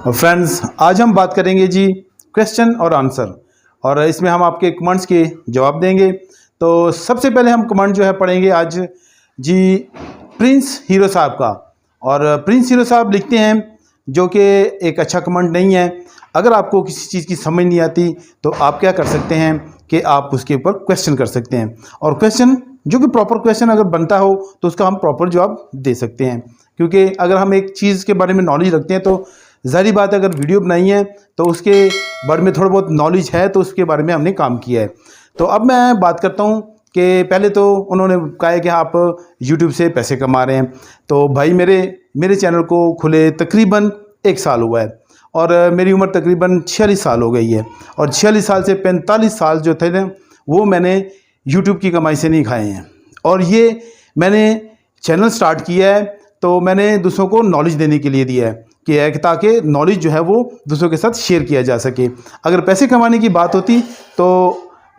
Friends, आज हम बात करेंगे जी क्वेश्चन और आंसर, और इसमें हम आपके कमेंट्स के जवाब देंगे। तो सबसे पहले हम कमेंट जो है पढ़ेंगे आज जी प्रिंस हीरो साहब का। और प्रिंस हीरो साहब लिखते हैं, जो कि एक अच्छा कमेंट नहीं है। अगर आपको किसी चीज़ की समझ नहीं आती तो आप क्या कर सकते हैं कि आप उसके ऊपर क्वेश्चन कर सकते हैं, और क्वेश्चन जो कि प्रॉपर क्वेश्चन अगर बनता हो तो उसका हम प्रॉपर जवाब दे सकते हैं। क्योंकि अगर हम एक चीज़ के बारे में नॉलेज रखते हैं तो ज़ाहिर बात है, अगर वीडियो बनाई है तो उसके बारे में थोड़ा बहुत नॉलेज है, तो उसके बारे में हमने काम किया है। तो अब मैं बात करता हूँ कि पहले तो उन्होंने कहा है कि आप YouTube से पैसे कमा रहे हैं। तो भाई मेरे चैनल को खुले तकरीबन 1 साल हुआ है, और मेरी उम्र तकरीबन 46 साल हो गई है, और 46 साल से 45 साल जो थे ना वो मैंने YouTube की कमाई से नहीं खाए हैं। और ये मैंने चैनल स्टार्ट किया है तो मैंने दूसरों को नॉलेज देने के लिए दिया है कि ताकि नॉलेज जो है वो दूसरों के साथ शेयर किया जा सके। अगर पैसे कमाने की बात होती तो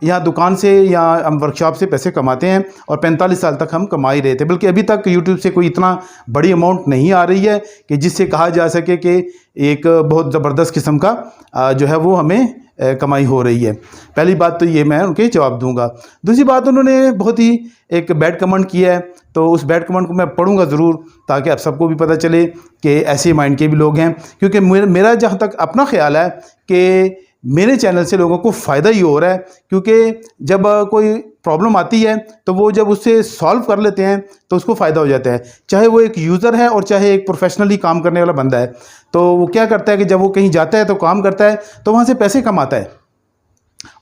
यहाँ दुकान से या हम वर्कशॉप से पैसे कमाते हैं, और 45 साल तक हम कमा ही रहे थे। बल्कि अभी तक यूट्यूब से कोई इतना बड़ी अमाउंट नहीं आ रही है कि जिससे कहा जा सके कि एक बहुत ज़बरदस्त किस्म का जो है वो हमें कमाई हो रही है। पहली बात तो ये मैं उनके जवाब दूंगा। दूसरी बात, उन्होंने बहुत ही एक बैड कमेंट किया है, तो उस बैड कमेंट को मैं पढ़ूंगा ज़रूर, ताकि आप सबको भी पता चले कि ऐसे माइंड के भी लोग हैं। क्योंकि मेरा जहाँ तक अपना ख्याल है कि मेरे चैनल से लोगों को फ़ायदा ही हो रहा है। क्योंकि जब कोई प्रॉब्लम आती है तो वो जब उससे सॉल्व कर लेते हैं तो उसको फ़ायदा हो जाता है, चाहे वो एक यूज़र है और चाहे एक प्रोफेशनली काम करने वाला बंदा है। तो वो क्या करता है कि जब वो कहीं जाता है तो काम करता है तो वहाँ से पैसे कमाता है,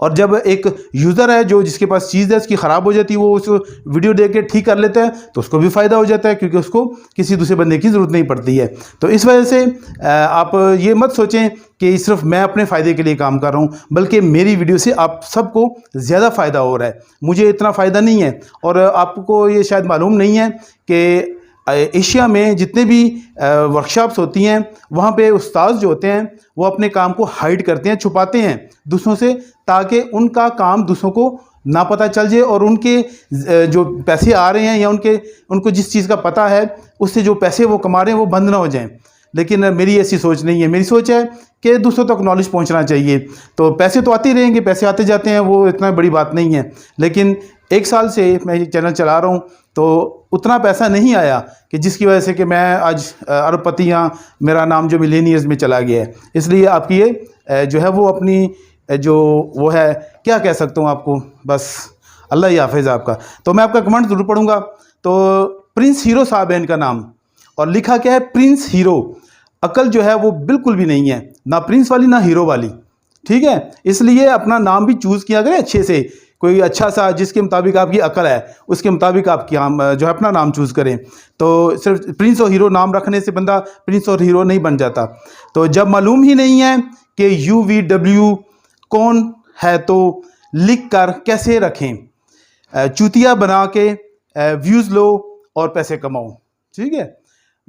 और जब एक यूज़र है जो जिसके पास चीज़ है उसकी ख़राब हो जाती है, वो उस वीडियो देख के ठीक कर लेता है तो उसको भी फ़ायदा हो जाता है, क्योंकि उसको किसी दूसरे बंदे की ज़रूरत नहीं पड़ती है। तो इस वजह से आप ये मत सोचें कि सिर्फ मैं अपने फ़ायदे के लिए काम कर रहा हूँ, बल्कि मेरी वीडियो से आप सबको ज़्यादा फ़ायदा हो रहा है। मुझे इतना फ़ायदा नहीं है, और आपको ये शायद मालूम नहीं है कि एशिया में जितने भी वर्कशॉप्स होती हैं वहाँ पे उस्ताद जो होते हैं वो अपने काम को हाइड करते हैं, छुपाते हैं दूसरों से, ताकि उनका काम दूसरों को ना पता चल जाए, और उनके जो पैसे आ रहे हैं या उनको जिस चीज़ का पता है उससे जो पैसे वो कमा रहे हैं वो बंद ना हो जाएं। लेकिन मेरी ऐसी सोच नहीं है। मेरी सोच है कि दूसरों तक नॉलेज पहुंचना चाहिए। तो पैसे तो आते रहेंगे, पैसे आते जाते हैं, वो इतना बड़ी बात नहीं है। लेकिन 1 साल से मैं ये चैनल चला रहा हूँ तो उतना पैसा नहीं आया कि जिसकी वजह से कि मैं आज अरबपति या मेरा नाम जो मिलेनियर्स में चला गया है। इसलिए आपकी ये जो है वो अपनी जो वो है, क्या कह सकता हूँ आपको, बस अल्लाह ही हाफिज़ आपका। तो मैं आपका कमेंट ज़रूर पढ़ूँगा। तो प्रिंस हीरो साहब है इनका नाम, और लिखा क्या है, प्रिंस हीरो। अकल जो है वो बिल्कुल भी नहीं है, ना प्रिंस वाली ना हीरो वाली, ठीक है। इसलिए अपना नाम भी चूज़ किया गया अच्छे से, कोई अच्छा सा जिसके मुताबिक आपकी अकल है उसके मुताबिक आप क्या जो है अपना नाम चूज़ करें। तो सिर्फ प्रिंस और हीरो नाम रखने से बंदा प्रिंस और हीरो नहीं बन जाता। तो जब मालूम ही नहीं है कि UVW कौन है तो लिख कर कैसे रखें, चूतिया बना के व्यूज़ लो और पैसे कमाओ, ठीक है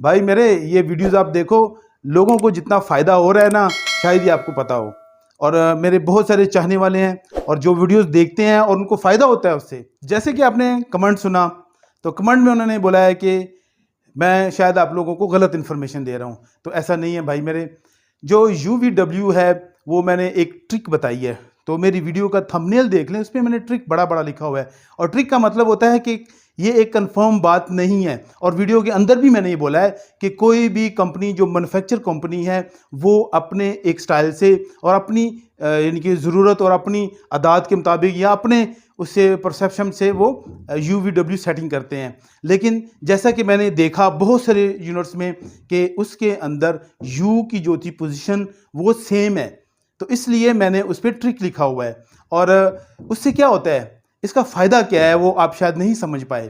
भाई। मेरे ये वीडियोस आप देखो, लोगों को जितना फ़ायदा हो रहा है ना, शायद ये आपको पता हो। और मेरे बहुत सारे चाहने वाले हैं और जो वीडियोस देखते हैं और उनको फ़ायदा होता है उससे। जैसे कि आपने कमेंट सुना, तो कमेंट में उन्होंने बोला है कि मैं शायद आप लोगों को गलत इन्फॉर्मेशन दे रहा हूँ। तो ऐसा नहीं है भाई। मेरे जो UVW है वो मैंने एक ट्रिक बताई है, तो मेरी वीडियो का थंबनेल देख लें, उसमें मैंने ट्रिक बड़ा बड़ा लिखा हुआ है। और ट्रिक का मतलब होता है कि ये एक कंफर्म बात नहीं है। और वीडियो के अंदर भी मैंने ये बोला है कि कोई भी कंपनी जो मैन्युफैक्चर कंपनी है वो अपने एक स्टाइल से और अपनी यानी कि ज़रूरत और अपनी आदात के मुताबिक या अपने उससे परसेप्शन से वो UVW सेटिंग करते हैं। लेकिन जैसा कि मैंने देखा बहुत सारे यूनिट्स में कि उसके अंदर U की जो थी पोजीशन वो सेम है, तो इसलिए मैंने उस पर ट्रिक लिखा हुआ है। और उससे क्या होता है, इसका फ़ायदा क्या है, वो आप शायद नहीं समझ पाए।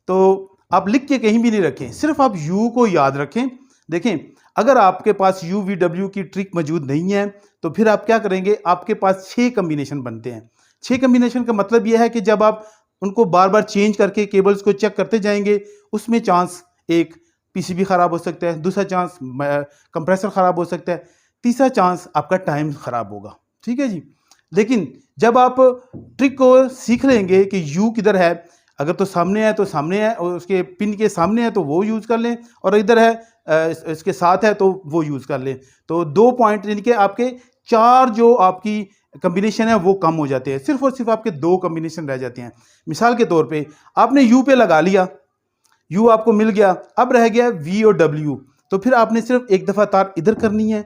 तो आप लिख के कहीं भी नहीं रखें, सिर्फ आप U को याद रखें। देखें, अगर आपके पास UVW की ट्रिक मौजूद नहीं है तो फिर आप क्या करेंगे, आपके पास 6 कम्बिनेशन बनते हैं। 6 कम्बिनेशन का मतलब यह है कि जब आप उनको बार बार चेंज करके केबल्स को चेक करते जाएंगे, उसमें चांस एक PCB ख़राब हो सकता है, दूसरा चांस कंप्रेसर ख़राब हो सकता है, तीसरा चांस आपका टाइम ख़राब होगा, ठीक है जी। लेकिन जब आप ट्रिक को सीख लेंगे कि U किधर है, अगर तो सामने है तो सामने है, और उसके पिन के सामने है तो वो यूज़ कर लें, और इधर है इसके साथ है तो वो यूज़ कर लें। तो 2 पॉइंट यानी कि आपके 4 जो आपकी कम्बिनेशन है वो कम हो जाते हैं, सिर्फ और सिर्फ आपके 2 कम्बिनेशन रह जाते हैं। मिसाल के तौर पे आपने यू पे लगा लिया, यू आपको मिल गया, अब रह गया वी और डब्ल्यू। तो फिर आपने सिर्फ एक दफ़ा तार इधर करनी है,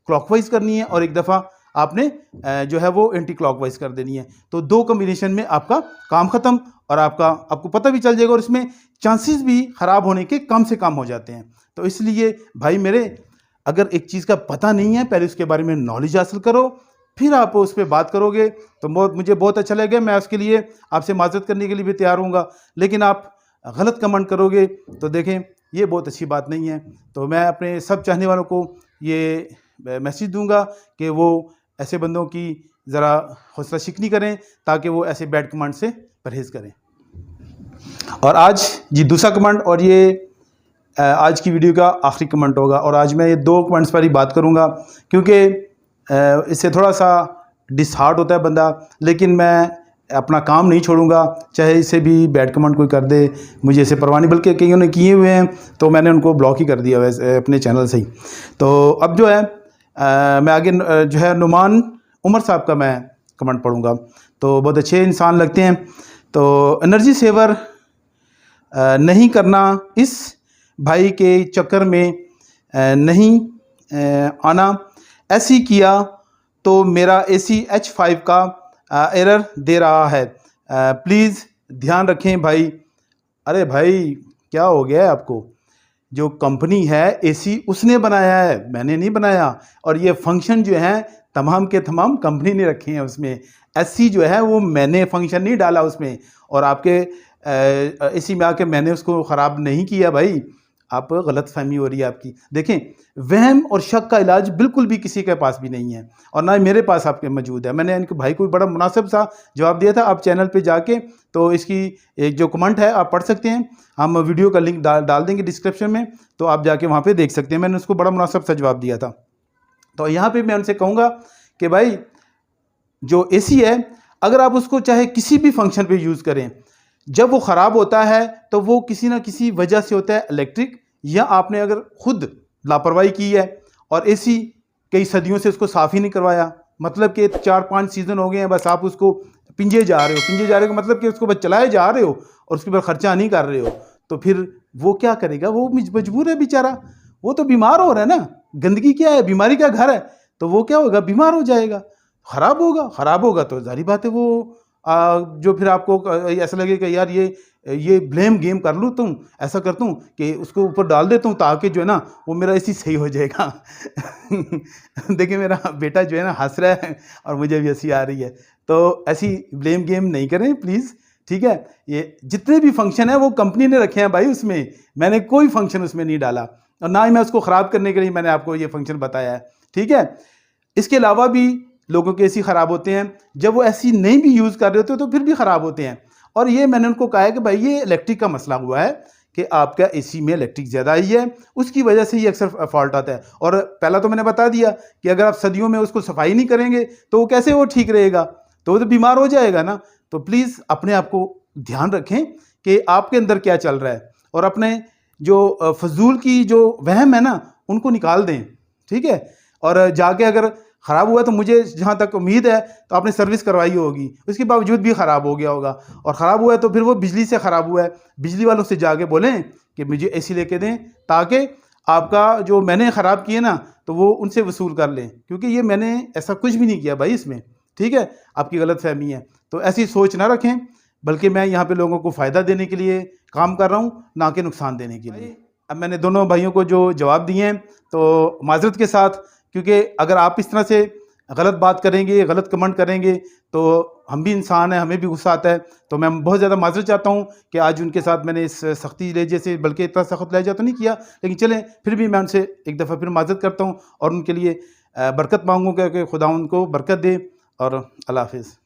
क्लॉकवाइज करनी है, और एक दफ़ा आपने जो है वो एंटी क्लॉकवाइज कर देनी है। तो 2 कम्बिनेशन में आपका काम ख़त्म, और आपको पता भी चल जाएगा, और इसमें चांसेस भी ख़राब होने के कम से कम हो जाते हैं। तो इसलिए भाई मेरे, अगर एक चीज़ का पता नहीं है, पहले उसके बारे में नॉलेज हासिल करो, फिर आप उस पर बात करोगे तो मुझे बहुत अच्छा लगेगा। मैं उसके लिए आपसे माजरत करने के लिए भी तैयार हूँगा। लेकिन आप गलत कमेंट करोगे तो देखें, ये बहुत अच्छी बात नहीं है। तो मैं अपने सब चाहने वालों को ये मैसेज दूंगा कि वो ऐसे बंदों की ज़रा हौसला शिकनी करें, ताकि वो ऐसे बैड कमेंट से परहेज़ करें। और आज जी दूसरा कमेंट, और ये आज की वीडियो का आखिरी कमेंट होगा, और आज मैं ये 2 कमेंट्स पर ही बात करूंगा, क्योंकि इससे थोड़ा सा डिसहार्ट होता है बंदा। लेकिन मैं अपना काम नहीं छोड़ूंगा, चाहे इससे भी बैड कमेंट कोई कर दे, मुझे इसे परवाह नहीं, बल्कि कईयों ने किए हुए हैं तो मैंने उनको ब्लॉक ही कर दिया वैसे अपने चैनल से ही। तो अब जो है मैं आगे जो है नुमान उमर साहब का मैं कमेंट पढ़ूंगा। तो बहुत अच्छे इंसान लगते हैं। तो एनर्जी सेवर नहीं करना, इस भाई के चक्कर में नहीं आना, ऐसी किया तो मेरा AC H5 का एरर दे रहा है, प्लीज़ ध्यान रखें भाई। अरे भाई क्या हो गया है आपको? जो कंपनी है AC उसने बनाया है, मैंने नहीं बनाया। और ये फंक्शन जो हैं तमाम के तमाम कंपनी ने रखे हैं उसमें। SC जो है वो मैंने फंक्शन नहीं डाला उसमें, और आपके AC में आके मैंने उसको ख़राब नहीं किया भाई। आप गलत फहमी हो रही है आपकी। देखें, वहम और शक का इलाज बिल्कुल भी किसी के पास भी नहीं है, और ना ही मेरे पास आपके मौजूद है। मैंने इनके भाई को बड़ा मुनासिब सा जवाब दिया था। आप चैनल पे जाके तो इसकी एक जो कमेंट है आप पढ़ सकते हैं, हम वीडियो का लिंक डाल देंगे डिस्क्रिप्शन में, तो आप जाके वहाँ पे देख सकते हैं। मैंने उसको बड़ा मुनासिब सा जवाब दिया था। तो यहाँ पर मैं उनसे कहूँगा कि भाई जो AC है, अगर आप उसको चाहे किसी भी फंक्शन पर यूज़ करें, जब वो ख़राब होता है तो वो किसी ना किसी वजह से होता है, इलेक्ट्रिक, या आपने अगर खुद लापरवाही की है और AC कई सदियों से उसको साफ़ ही नहीं करवाया। मतलब कि 4-5 सीज़न हो गए हैं, बस आप उसको पिंजे जा रहे हो, मतलब कि उसको बस चलाए जा रहे हो और उसके बाद ख़र्चा नहीं कर रहे हो। तो फिर वो क्या करेगा? वो मजबूर है बेचारा, वो तो बीमार हो रहा है ना। गंदगी क्या है? बीमारी का घर है। तो वो क्या होगा? बीमार हो जाएगा, ख़राब होगा तो जाहिर बात है वो जो फिर आपको ऐसा लगेगा यार ये ब्लेम गेम कर लूँ, ऐसा करता हूँ कि उसको ऊपर डाल देता हूँ, ताकि जो है ना वो मेरा AC सही हो जाएगा। देखिए मेरा बेटा जो है ना हंस रहा है और मुझे भी हंसी आ रही है। तो ऐसी ब्लेम गेम नहीं करें प्लीज़, ठीक है। ये जितने भी फंक्शन है वो कंपनी ने रखे हैं भाई, उसमें मैंने कोई फंक्शन उसमें नहीं डाला, और ना ही मैं उसको ख़राब करने के लिए मैंने आपको ये फंक्शन बताया है, ठीक है। इसके अलावा भी लोगों के AC ख़राब होते हैं, जब वो AC नहीं भी यूज़ कर रहे होते तो फिर भी ख़राब होते हैं। और ये मैंने उनको कहा है कि भाई ये इलेक्ट्रिक का मसला हुआ है कि आपका AC में इलेक्ट्रिक ज़्यादा आई है, उसकी वजह से ये अक्सर फॉल्ट आता है। और पहला तो मैंने बता दिया कि अगर आप सदियों में उसको सफाई नहीं करेंगे तो वो कैसे वो ठीक रहेगा, तो वो तो बीमार हो जाएगा ना। तो प्लीज़ अपने आप को ध्यान रखें कि आपके अंदर क्या चल रहा है, और अपने जो फजूल की जो वहम है ना उनको निकाल दें, ठीक है। और जाके अगर ख़राब हुआ तो मुझे जहाँ तक उम्मीद है तो आपने सर्विस करवाई होगी, उसके बावजूद भी ख़राब हो गया होगा, और ख़राब हुआ है तो फिर वो बिजली से ख़राब हुआ है। बिजली वालों से जाके बोलें कि मुझे AC लेके दें, ताकि आपका जो मैंने ख़राब किए ना तो वो उनसे वसूल कर लें, क्योंकि ये मैंने ऐसा कुछ भी नहीं किया भाई इसमें, ठीक है। आपकी गलत फहमी है, तो ऐसी सोच ना रखें, बल्कि मैं यहाँ पर लोगों को फ़ायदा देने के लिए काम कर रहा हूँ, ना कि नुकसान देने के लिए। अब मैंने दोनों भाइयों को जो जवाब दिए हैं तो माजरत के साथ, क्योंकि अगर आप इस तरह से गलत बात करेंगे, गलत कमेंट करेंगे तो हम भी इंसान हैं, हमें भी गुस्सा आता है। तो मैं बहुत ज़्यादा माजरत चाहता हूँ कि आज उनके साथ मैंने इस सख्ती लहजे से, बल्कि इतना सख्त लहजा तो नहीं किया, लेकिन चलें फिर भी मैं उनसे एक दफ़ा फिर माजरत करता हूँ और उनके लिए बरकत मांगूँगा कि खुदा उनको बरकत दे। और अल्लाह हाफ़िज़।